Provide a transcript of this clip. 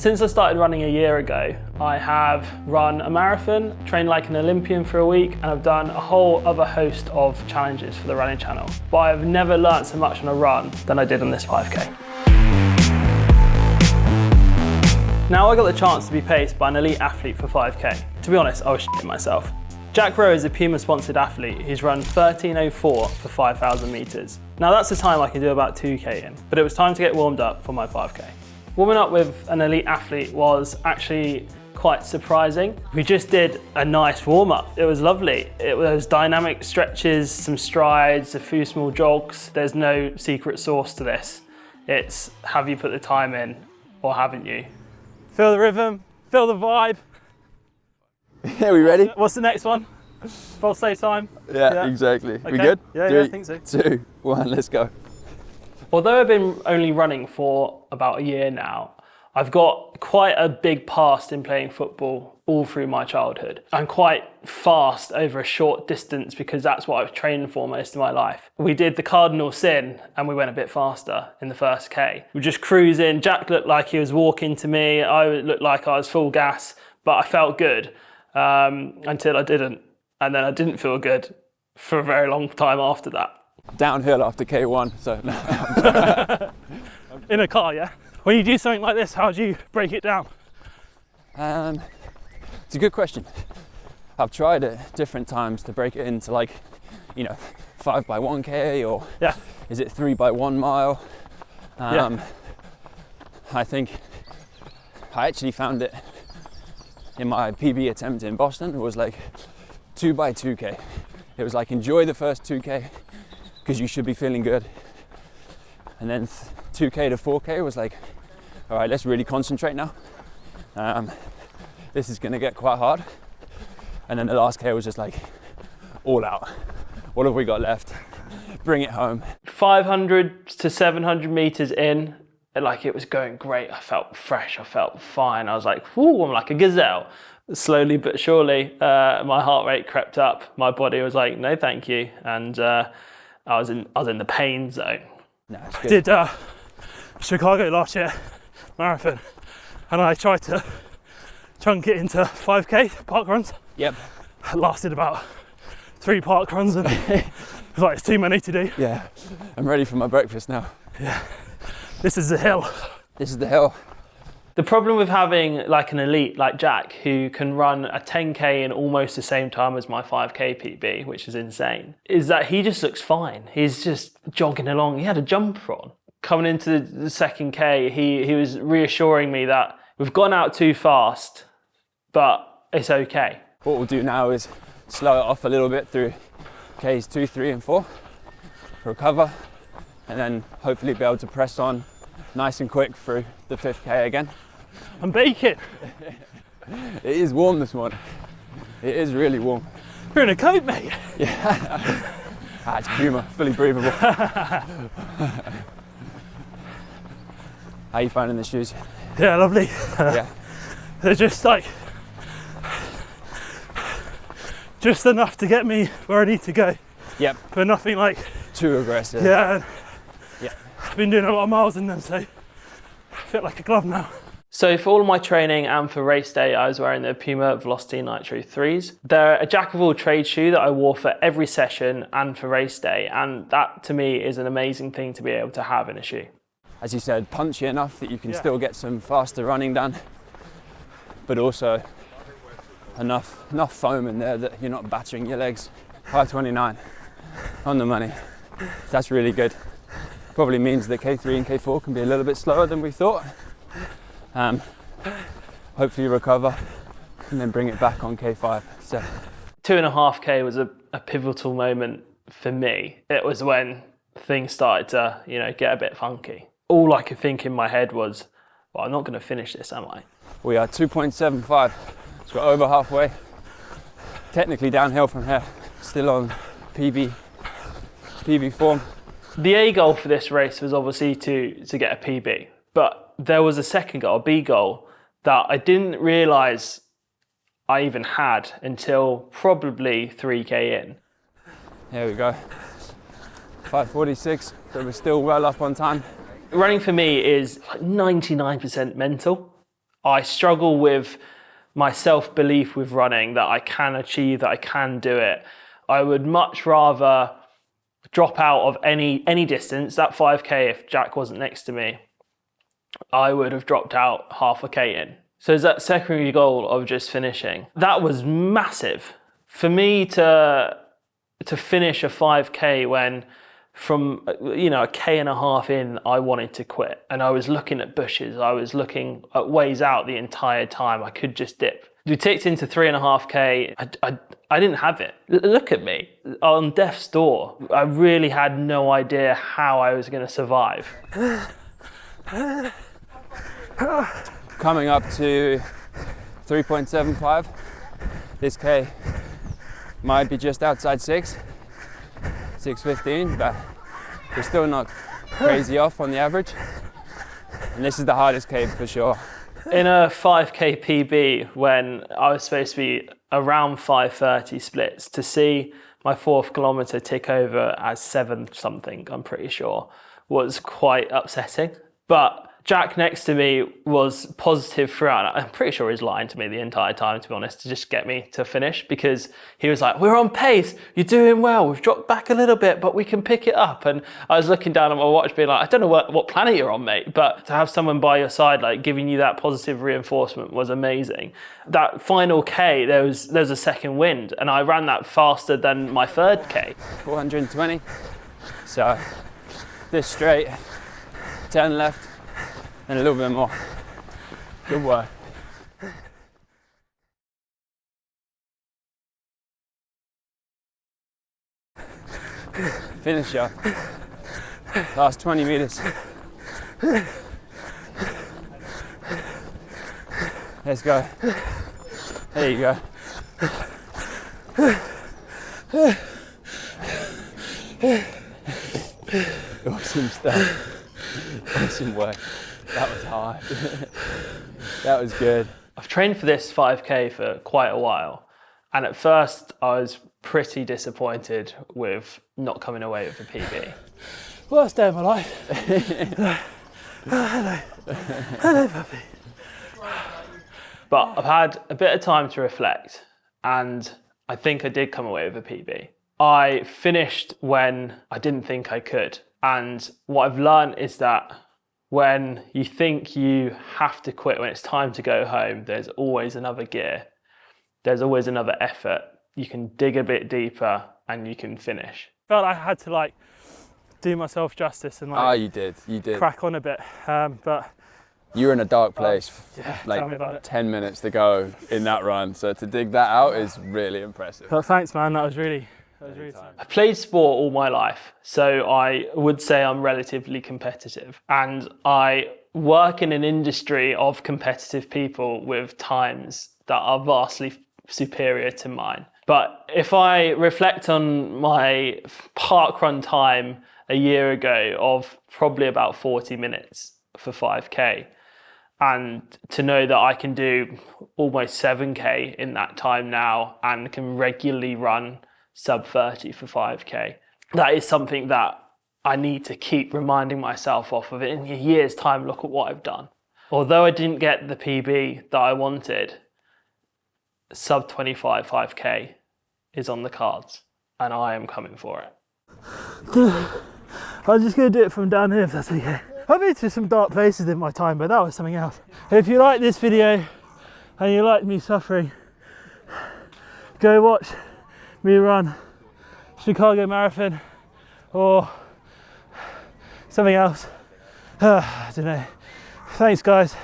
Since I started running a year ago, I have run a marathon, trained like an Olympian for a week, and I've done a whole other host of challenges for the running channel. But I've never learnt so much on a run than I did on this 5K. Now I got the chance to be paced by an elite athlete for 5K. To be honest, I was shitting myself. Jack Rowe is a PUMA sponsored athlete who's run 13:04 for 5,000 metres. Now that's the time I can do about 2K in, but it was time to get warmed up for my 5K. Warming up with an elite athlete was actually quite surprising. We just did a nice warm up. It was lovely. It was dynamic stretches, some strides, a few small jogs. There's no secret sauce to this. It's have you put the time in or haven't you? Feel the rhythm, feel the vibe. Yeah, we ready? What's the next one? Full stay time? Yeah, exactly. Okay. We good? Yeah, I think so. 2, 1, let's go. Although I've been only running for about a year now, I've got quite a big past in playing football all through my childhood. I'm quite fast over a short distance because that's what I've trained for most of my life. We did the cardinal sin and we went a bit faster in the first K. We just cruising. Jack looked like he was walking to me. I looked like I was full gas, but I felt good until I didn't. And then I didn't feel good for a very long time after that. Downhill after K1, so no. In a car, yeah? When you do something like this, how do you break it down? It's a good question. I've tried at different times to break it into 5 by 1K or is it 3 by 1 mile? I think I actually found it in my PB attempt in Boston. It was like 2 by 2K. It was like enjoy the first 2K because you should be feeling good. And then 2K to 4K was like, all right, let's really concentrate now. This is gonna get quite hard. And then the last K was just like all out. What have we got left? Bring it home. 500 to 700 meters in, like it was going great. I felt fresh, I felt fine. I was like, whoo, I'm like a gazelle. Slowly but surely, my heart rate crept up. My body was like, no, thank you. And I was in the pain zone. No, I did Chicago last year, marathon, and I tried to chunk it into 5K park runs. Yep. It lasted about 3 park runs and it was like, it's too many to do. Yeah, I'm ready for my breakfast now. Yeah, this is the hill. This is the hill. The problem with having like an elite like Jack who can run a 10K in almost the same time as my 5K PB, which is insane, is that he just looks fine. He's just jogging along. He had a jumper on. Coming into the second K, he was reassuring me that we've gone out too fast, but it's okay. What we'll do now is slow it off a little bit through Ks 2, 3 and 4, recover, and then hopefully be able to press on nice and quick through the 5th K again. I'm baking. It is warm this morning. It is really warm. You're in a coat, mate. Yeah. It's PUMA, fully breathable. How are you finding the shoes? Yeah, lovely. Yeah. They're just like, just enough to get me where I need to go. Yep. But nothing like too aggressive. Yeah. Yeah. I've been doing a lot of miles in them, so I fit like a glove now. So for all of my training and for race day, I was wearing the PUMA Velocity Nitro 3s. They're a jack of all trades shoe that I wore for every session and for race day. And that to me is an amazing thing to be able to have in a shoe. As you said, punchy enough that you can still get some faster running done, but also enough foam in there that you're not battering your legs. 5:29 on the money. That's really good. Probably means that K3 and K4 can be a little bit slower than we thought. Hopefully recover and then bring it back on K5. So 2.5K was a pivotal moment for me. It was when things started to, get a bit funky. All I could think in my head was, well, I'm not going to finish this, am I? We are 2.75, so we're over halfway. Technically downhill from here, still on PB form. The A goal for this race was obviously to get a PB, but there was a second goal, a B goal, that I didn't realise I even had until probably 3K in. There we go. 5:46, so we're still well up on time. Running for me is like 99% mental. I struggle with my self-belief with running, that I can achieve, that I can do it. I would much rather drop out of any distance. That 5K, if Jack wasn't next to me, I would have dropped out half a K in. So it's that secondary goal of just finishing. That was massive. For me to finish a 5K when from, a K and a half in, I wanted to quit. And I was looking at bushes, I was looking at ways out the entire time. I could just dip. We ticked into 3.5K. I didn't have it. Look at me, on death's door. I really had no idea how I was going to survive. Coming up to 3.75. This K might be just outside 6:15, but we're still not crazy off on the average. And this is the hardest K for sure. In a 5K PB, when I was supposed to be around 5:30 splits, to see my 4th kilometre tick over as 7 something, I'm pretty sure, was quite upsetting. But Jack next to me was positive throughout. I'm pretty sure he's lying to me the entire time, to be honest, to just get me to finish, because he was like, we're on pace, you're doing well, we've dropped back a little bit, but we can pick it up. And I was looking down at my watch being like, I don't know what planet you're on, mate, but to have someone by your side, like giving you that positive reinforcement was amazing. That final K, there was a second wind, and I ran that faster than my 3rd K. 420. So this straight, 10 left, and a little bit more. Good work. Finish up. Last 20 meters. Let's go. There you go. Awesome stuff. Awesome work. That was hard. That was good. I've trained for this 5K for quite a while, and at first I was pretty disappointed with not coming away with a PB. Worst day of my life. Hello. Hello, puppy. But I've had a bit of time to reflect, and I think I did come away with a PB. I finished when I didn't think I could, and what I've learned is that when you think you have to quit, when it's time to go home, there's always another gear. There's always another effort. You can dig a bit deeper and you can finish. Felt I had to do myself justice and you did. crack on a bit. But you were in a dark place, tell me about it. 10 minutes to go in that run. So to dig that out is really impressive. But thanks, man. That was really tough. I played sport all my life, so I would say I'm relatively competitive. And I work in an industry of competitive people with times that are vastly superior to mine. But if I reflect on my parkrun time a year ago of probably about 40 minutes for 5K, and to know that I can do almost 7K in that time now and can regularly run sub 30 for 5K, that is something that I need to keep reminding myself of it. In a year's time, look at what I've done. Although I didn't get the PB that I wanted, sub 25 5K is on the cards, and I am coming for it. I'm just going to do it from down here if that's okay. I've been to some dark places in my time, but that was something else. If you like this video and you like me suffering, go watch me run Chicago Marathon or something else. I don't know. Thanks, guys.